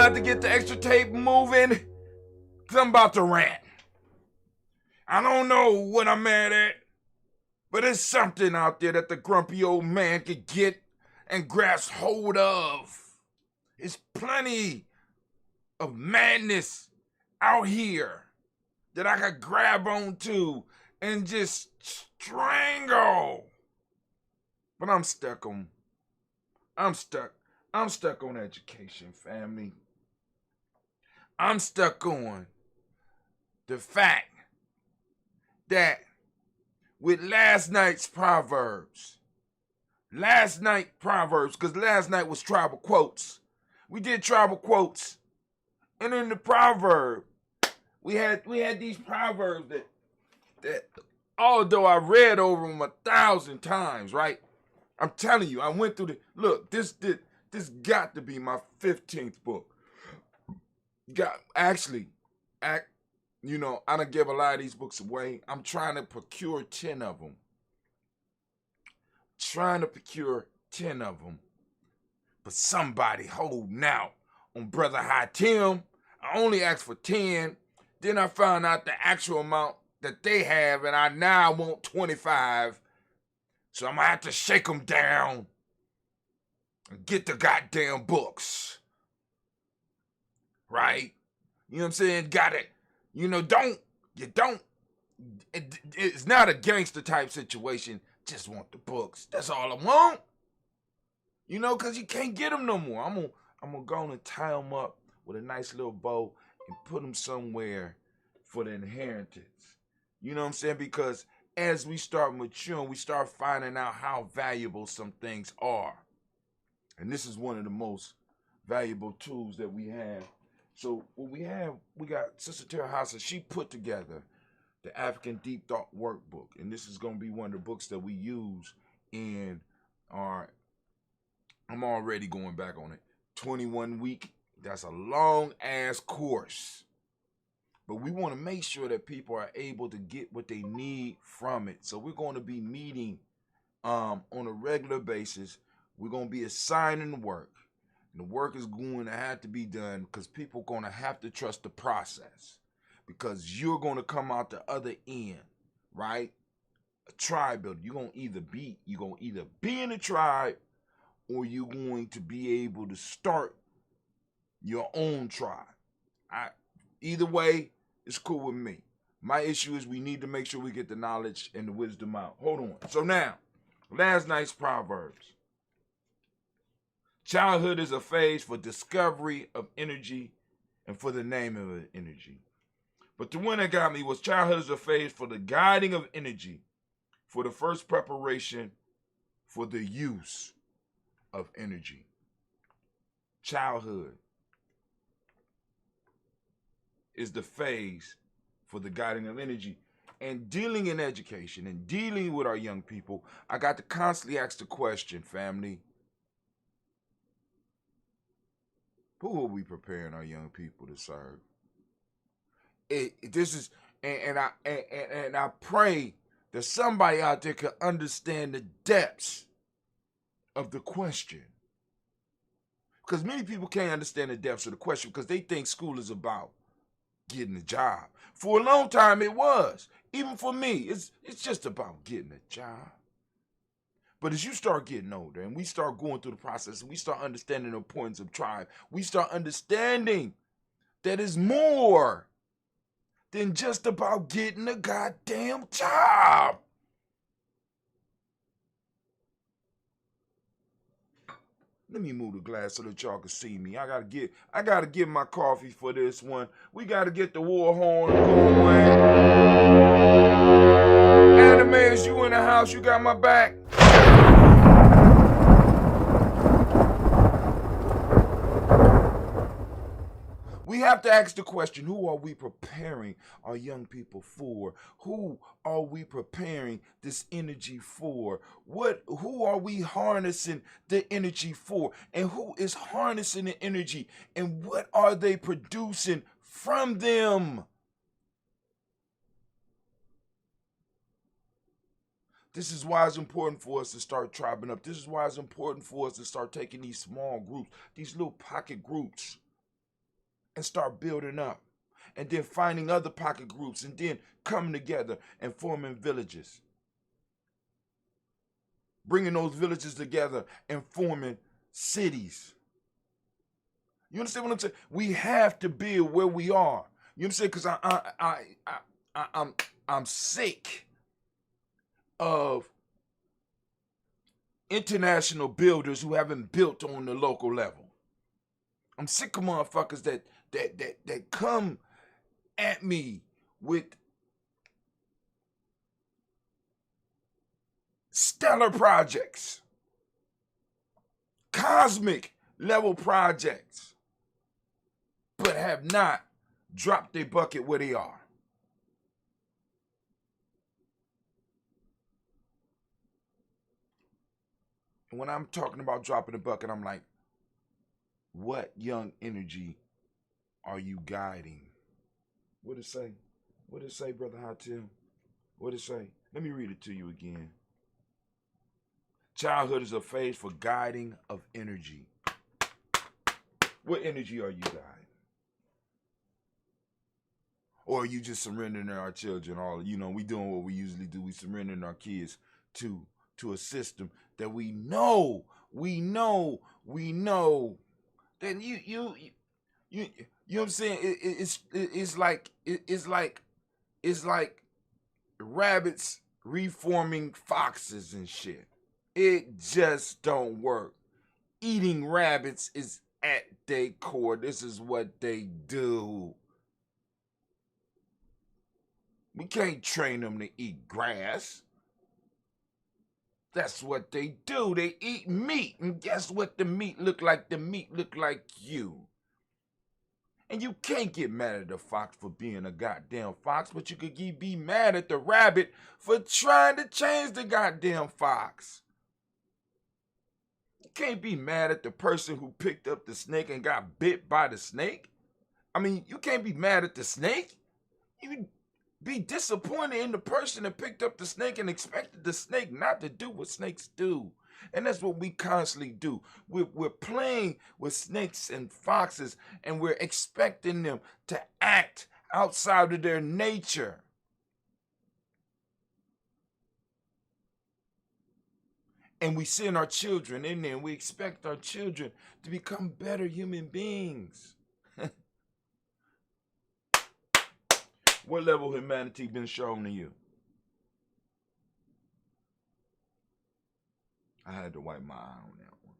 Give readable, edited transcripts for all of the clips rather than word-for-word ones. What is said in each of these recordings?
have to get the extra tape moving, because I'm about to rant. I don't know what I'm mad at, but there's something out there that the grumpy old man could get and grasp hold of. There's plenty of madness out here that I could grab onto and just strangle. But I'm stuck on education, family. I'm stuck on the fact that with last night's Proverbs, because last night was tribal quotes. We did tribal quotes. And in the proverb, we had these proverbs that although I read over them 1,000 times, right? I'm telling you, I went through this got to be my 15th book. I done give a lot of these books away. I'm trying to procure 10 of them. But somebody holding out on Brother High Tim. I only asked for 10. Then I found out the actual amount that they have, and I now want 25. So I'm going to have to shake them down and get the goddamn books. Right? You know what I'm saying? Got it. It's not a gangster type situation. Just want the books. That's all I want. Because you can't get them no more. I'm gonna go and tie them up with a nice little bow and put them somewhere for the inheritance. You know what I'm saying? Because as we start maturing, we start finding out how valuable some things are. And this is one of the most valuable tools that we have. So what we got Sister Tara Hassa. She put together the African Deep Thought Workbook. And this is going to be one of the books that we use in our, I'm already going back on it, 21-week. That's a long-ass course. But we want to make sure that people are able to get what they need from it. So we're going to be meeting on a regular basis. We're going to be assigning work. And the work is going to have to be done because people are going to have to trust the process. Because you're going to come out the other end, right? A tribe builder. You're going to either be in a tribe or you're going to be able to start your own tribe. Either way, it's cool with me. My issue is we need to make sure we get the knowledge and the wisdom out. Hold on. So now, last night's Proverbs. Childhood is a phase for discovery of energy and for the name of it, energy. But the one that got me was childhood is a phase for the guiding of energy, for the first preparation for the use of energy. Childhood is the phase for the guiding of energy. And dealing in education and dealing with our young people, I got to constantly ask the question, family, who are we preparing our young people to serve? I pray that somebody out there can understand the depths of the question. Because many people can't understand the depths of the question because they think school is about getting a job. For a long time it was. Even for me, it's just about getting a job. But as you start getting older and we start going through the process and we start understanding the importance of tribe, we start understanding that it's more than just about getting a goddamn job. Let me move the glass so that y'all can see me. I gotta get my coffee for this one. We gotta get the war horn going. Anime, is you in the house? You got my back? We have to ask the question, who are we preparing our young people for? Who are we preparing this energy for? Who are we harnessing the energy for? And who is harnessing the energy? And what are they producing from them? This is why it's important for us to start tribing up. This is why it's important for us to start taking these small groups, these little pocket groups, and start building up. And then finding other pocket groups and then coming together and forming villages. Bringing those villages together and forming cities. You understand what I'm saying? We have to build where we are. You understand? Because I'm sick of international builders who haven't built on the local level. I'm sick of motherfuckers that come at me with stellar projects, cosmic level projects, but have not dropped their bucket where they are. And when I'm talking about dropping the bucket, I'm like, what young energy are you guiding? What it say? What it say, Brother Hatim? What it say? Let me read it to you again. Childhood is a phase for guiding of energy. What energy are you guiding? Or are you just surrendering our children? We doing what we usually do. We surrendering our kids to a system that we know that you know what I'm saying? It's like rabbits reforming foxes and shit. It just don't work. Eating rabbits is at their core. This is what they do. We can't train them to eat grass. That's what they do. They eat meat. And guess what the meat look like? The meat look like you. And you can't get mad at the fox for being a goddamn fox, but you could be mad at the rabbit for trying to change the goddamn fox. You can't be mad at the person who picked up the snake and got bit by the snake. I mean, you can't be mad at the snake. You be disappointed in the person that picked up the snake and expected the snake not to do what snakes do. And that's what we constantly do. We're playing with snakes and foxes, and we're expecting them to act outside of their nature. And we send our children in there, and we expect our children to become better human beings. What level of humanity been shown to you? I had to wipe my eye on that one.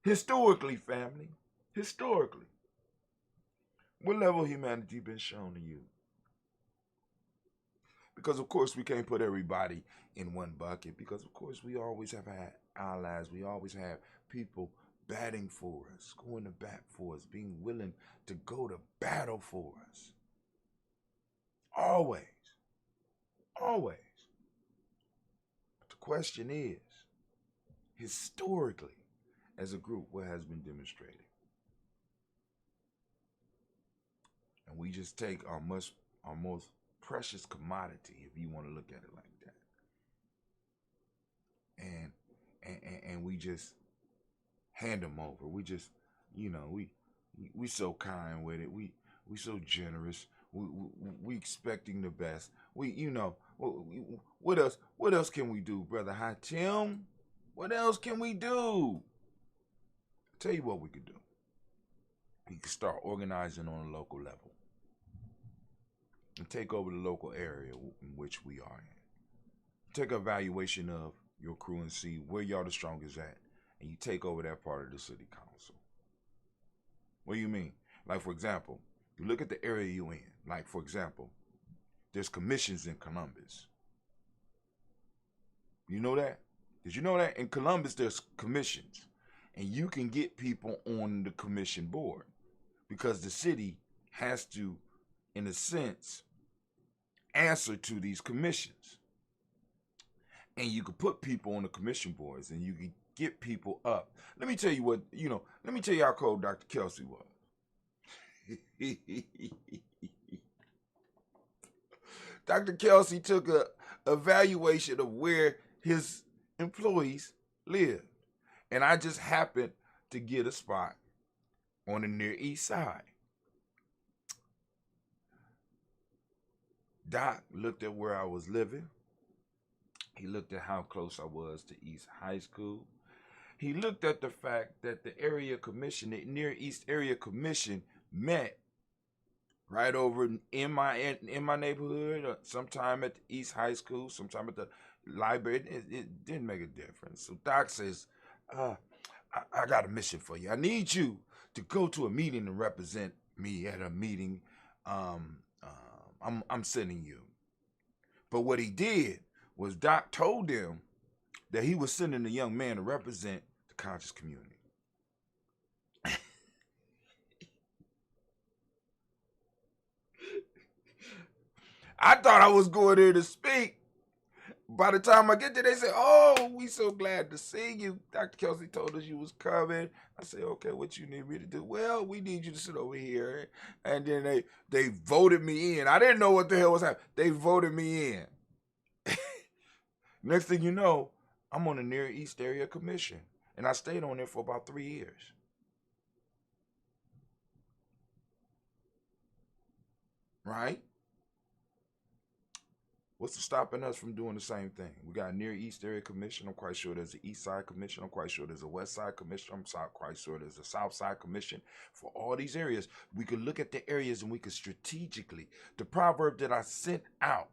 Historically, family. Historically. What level of humanity been shown to you? Because, of course, we can't put everybody in one bucket. Because, of course, we always have had allies. We always have people batting for us, going to bat for us, being willing to go to battle for us. Always. Always. But the question is, historically, as a group, what has been demonstrated? And we just take our most precious commodity, if you want to look at it like that, and we just hand them over. We just, we so kind with it. We so generous. We expecting the best. What else can we do, Brother Hatim? What else can we do? I'll tell you what we could do. We could start organizing on a local level and take over the local area in which we are in. Take an evaluation of your crew and see where y'all the strongest at, and you take over that part of the city council. What do you mean? Like, for example, you look at the area you in. Like, for example, there's commissions in Columbus. You know that? Did you know that? In Columbus, there's commissions. And you can get people on the commission board because the city has to, in a sense, answer to these commissions. And you can put people on the commission boards and you can get people up. Let me tell you what, let me tell you how cold Dr. Kelsey was. Dr. Kelsey took a evaluation of where his employees lived. And I just happened to get a spot on the Near East Side. Doc looked at where I was living. He looked at how close I was to East High School. He looked at the fact that the area commission, the Near East Area Commission, met right over in my neighborhood, sometime at the East High School, sometime at the library. It didn't make a difference. So Doc says, I got a mission for you. I need you to go to a meeting and represent me at a meeting. I'm sending you. But what he did was Doc told them that he was sending a young man to represent the conscious community. I thought I was going there to speak. By the time I get there, they say, "Oh, we so glad to see you. Dr. Kelsey told us you was coming." I say, "Okay, what you need me to do?" "Well, we need you to sit over here." And then they voted me in. I didn't know what the hell was happening. They voted me in. Next thing you know, I'm on the Near East Area Commission. And I stayed on there for about 3 years. Right? What's stopping us from doing the same thing? We got a Near East Area Commission. I'm quite sure there's an East Side Commission. I'm quite sure there's a West Side Commission. I'm quite sure there's a South Side Commission. For all these areas, we could look at the areas and we could strategically. The proverb that I sent out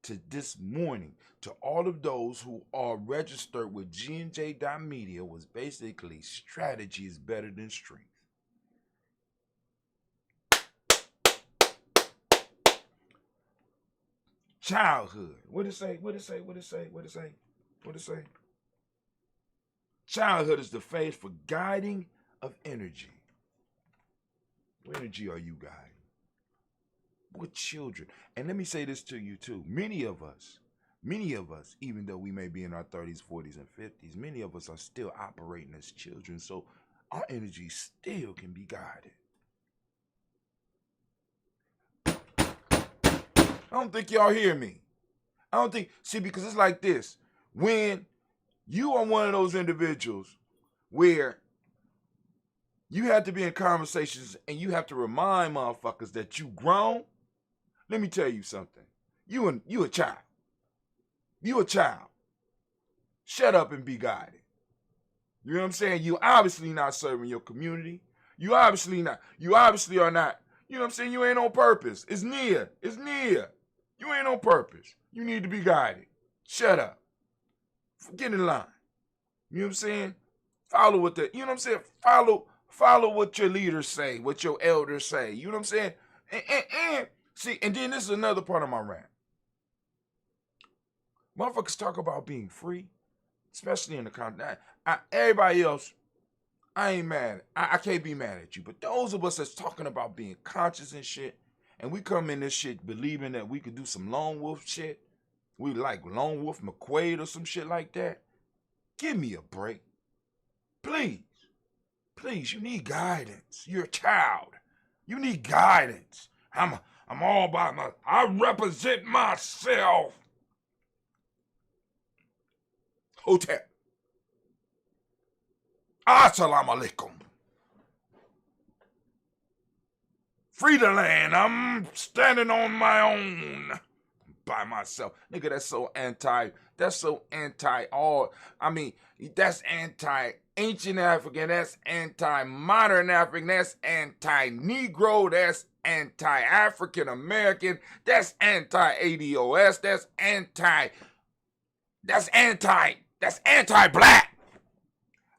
to this morning to all of those who are registered with GNJ.media was basically strategy is better than strength. Childhood. What it say? What it say? What it say? What it say? What it say? Childhood is the phase for guiding of energy. What energy are you guiding? What children? And let me say this to you too. Many of us, even though we may be in our 30s, 40s, and 50s, many of us are still operating as children. So our energy still can be guided. I don't think y'all hear me. I don't think, see, because it's like this. When you are one of those individuals where you have to be in conversations and you have to remind motherfuckers that you grown, let me tell you something. You a child. You a child. Shut up and be guided. You know what I'm saying? You obviously not serving your community. You obviously are not. You know what I'm saying? You ain't on purpose. It's near. You ain't on purpose. You need to be guided. Shut up. Get in line. You know what I'm saying? Follow what you know what I'm saying? Follow what your leaders say, what your elders say. You know what I'm saying? And see, and then this is another part of my rant. Motherfuckers talk about being free, especially in the content. Everybody else, I ain't mad. I can't be mad at you. But those of us that's talking about being conscious and shit, and we come in this shit believing that we could do some lone wolf shit. We like Lone Wolf McQuaid or some shit like that. Give me a break. Please. Please, you need guidance. You're a child. You need guidance. I'm all by I represent myself. Hotel. Assalamu alaikum. Free the land. I'm standing on my own. By myself. Nigga, that's so anti all. I mean, that's anti-ancient African. That's anti-modern African. That's anti-Negro. That's anti-African American. That's anti-ADOS. That's anti-black.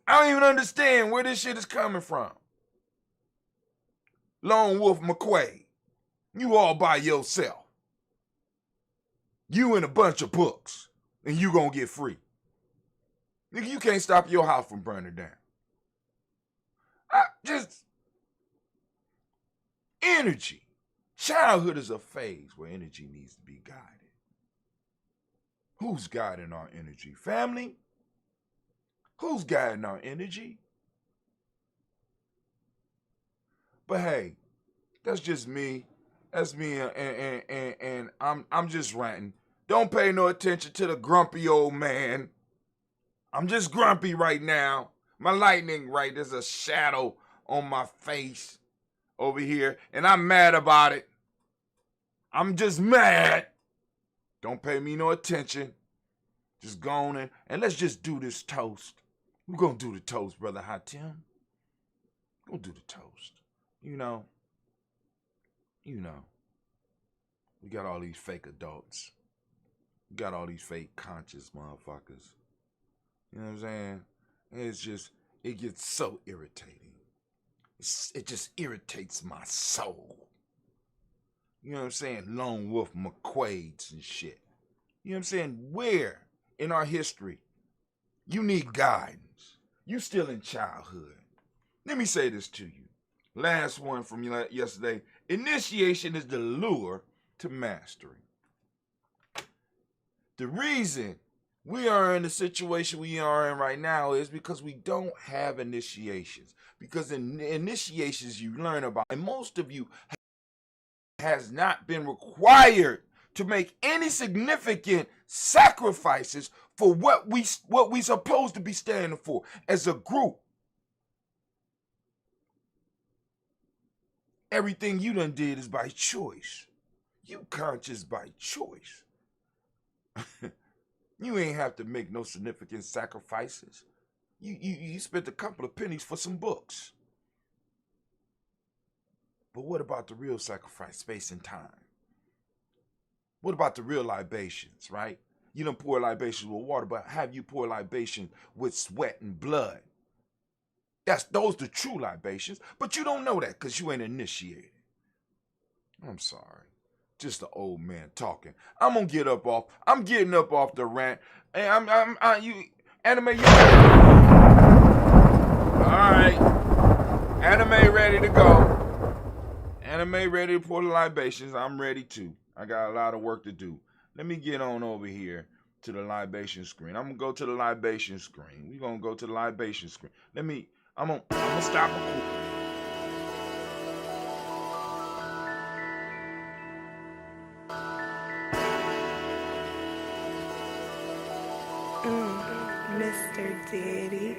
I don't even understand where this shit is coming from. Lone Wolf McQuaid, you all by yourself. You and a bunch of books, and you gonna get free. Nigga, you can't stop your house from burning down. Just energy. Childhood is a phase where energy needs to be guided. Who's guiding our energy? Family? Who's guiding our energy? But hey, that's just me. That's me, and I'm just ranting. Don't pay no attention to the grumpy old man. I'm just grumpy right now. My lightning, right, there's a shadow on my face over here, and I'm mad about it. I'm just mad. Don't pay me no attention. Just go on in and let's just do this toast. We're gonna do the toast, Brother Hatim. We're gonna do the toast. You know, we got all these fake adults. We got all these fake conscious motherfuckers. You know what I'm saying? It's just, it gets so irritating. It just irritates my soul. You know what I'm saying? Lone Wolf McQuades and shit. You know what I'm saying? Where in our history you need guidance? You still in childhood. Let me say this to you. Last one from yesterday. Initiation is the lure to mastery. The reason we are in the situation we are in right now is because we don't have initiations. Because in initiations you learn about, and most of you has not been required to make any significant sacrifices for what we supposed to be standing for as a group. Everything you done did is by choice. You conscious by choice. You ain't have to make no significant sacrifices. You spent a couple of pennies for some books. But what about the real sacrifice, space and time? What about the real libations, right? You don't pour libations with water, but have you pour libation with sweat and blood? Those the true libations, but you don't know that because you ain't initiated. I'm sorry. Just the old man talking. I'm getting up off the rant. Hey, you anime. All right, anime ready to go. Anime ready to pour the libations. I'm ready too. I got a lot of work to do. Let me get on over here to the libation screen. I'm gonna go to the libation screen. We're gonna go to the libation screen. I'm gonna stop recording. Mr. Diddy.